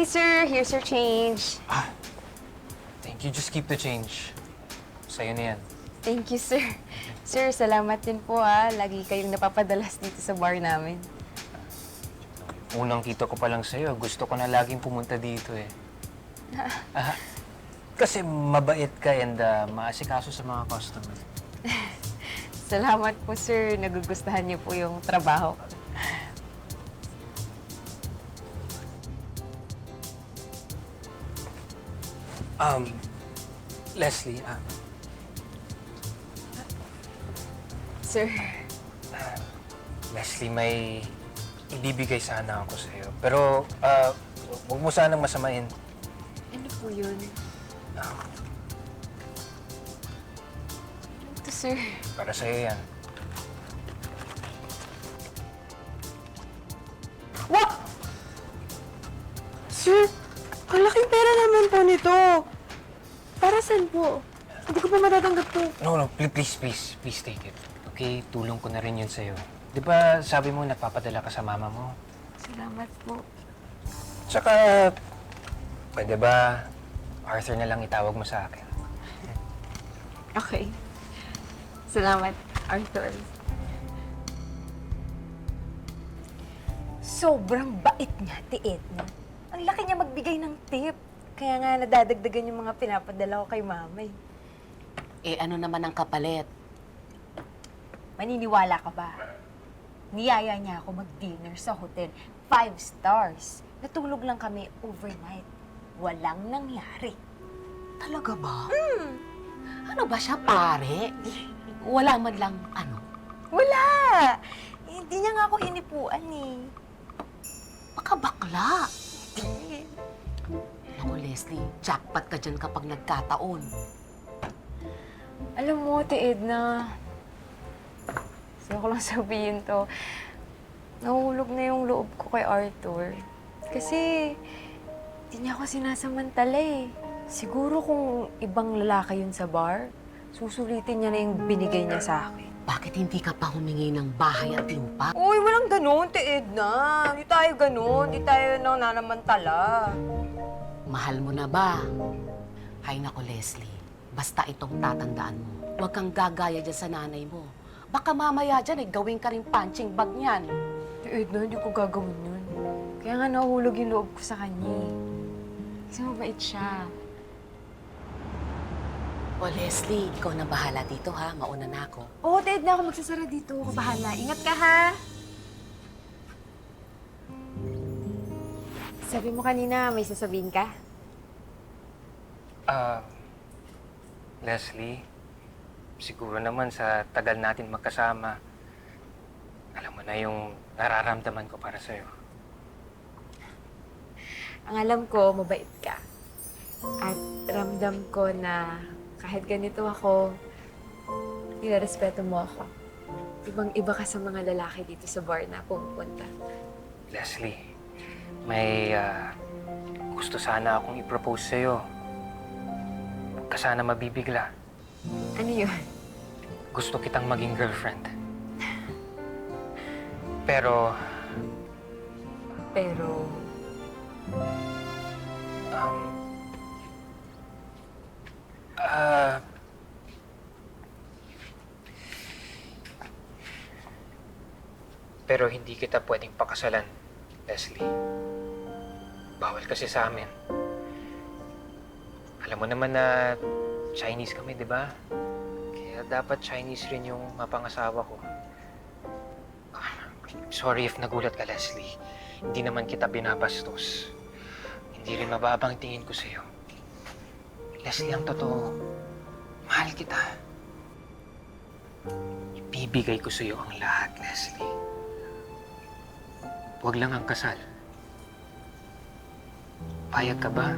Hi, sir. Here's your change. Thank you. Just keep the change. Sa'yo na yan. Thank you, sir. Sir, salamat din po, Lagi kayong napapadalas dito sa bar namin. Unang kita ko pa lang sa'yo, gusto ko na laging pumunta dito eh. Kasi mabait ka and maasikaso sa mga customer. Salamat po, sir. Nagugustuhan niyo po yung trabaho ko. Leslie, Sir, Leslie, may ibibigay sana ako sa'yo. Pero, huwag mo sanang masamain. ano po yun? Ito, sir. Para sa'yo yan. What? Sir, ang laking pera naman po nito. Para saan po? Hindi ko pa matatanggap to. No, please take it. Okay, tulong ko na rin yun sa'yo. Di ba sabi mo nagpapadala ka sa mama mo? Salamat po. Tsaka, pwede ba Arthur na lang itawag mo sa akin? Okay. Salamat, Arthur. Sobrang bait niya, ti Edna. Ang laki niya magbigay ng tip. Kaya nga nadadagdagan yung mga pinapadala ko kay Mamay. Eh, ano naman ang kapalit? Maniniwala ka ba? Niyaya niya ako mag-dinner sa hotel. 5 stars. Natulog lang kami overnight. Walang nangyari. Talaga ba? Ano ba siya, pare? Wala man lang, ano? Wala! Hindi niya nga ako hinipuan eh. Baka bakla. Hindi. Naku, Leslie, jackpot ka dyan kapag nagkataon. Alam mo, Ate Edna, gusto ko lang sabihin to, nahulog na yung loob ko kay Arthur. Kasi, hindi niya ako sinasamantala eh. Siguro kung ibang lalaki yun sa bar, susulitin niya na yung binigay niya sa akin. Bakit hindi ka pa humingi ng bahay at lupa? Uy, walang ganun, Ate Edna. Hindi tayo ganun. Hindi tayo nananamantala. Mahal mo na ba? Hay nako, Leslie. Basta itong tatandaan mo. Huwag kang gagaya dyan sa nanay mo. Baka mamaya dyan gawin ka rin punching bag niyan. Ate Edna, hindi ko gagawin yun. Kaya nga nahulog yung loob ko sa kanya eh. Kasi mabait siya. O Leslie, ikaw na bahala dito ha. Mauna na ako. Oo, Ate Edna, ako magsasara dito. Ako bahala. Ingat ka ha! Sabi mo kanina, may sasabihin ka? Leslie, siguro naman sa tagal natin magkasama, alam mo na yung nararamdaman ko para sa'yo. Ang alam ko, mabait ka. At ramdam ko na kahit ganito ako, nilarespeto mo ako. Ibang-iba ka sa mga lalaki dito sa bar na pumupunta. Leslie, may gusto sana akong i-propose sa'yo. Huwag ka sana mabibigla. Ano yun? Gusto kitang maging girlfriend. Pero, Pero, pero hindi kita pwedeng pakasalan, Leslie. Bawal kasi sa amin. Alam mo naman na Chinese kami, di ba? Kaya dapat Chinese rin yung mapangasawa ko. Sorry if nagulat ka, Leslie. Hindi naman kita binabastos. Hindi rin mababang tingin ko sa'yo. Leslie, ang totoo, mahal kita. Ibibigay ko sa'yo ang lahat, Leslie. Huwag lang ang kasal. Payag ka ba?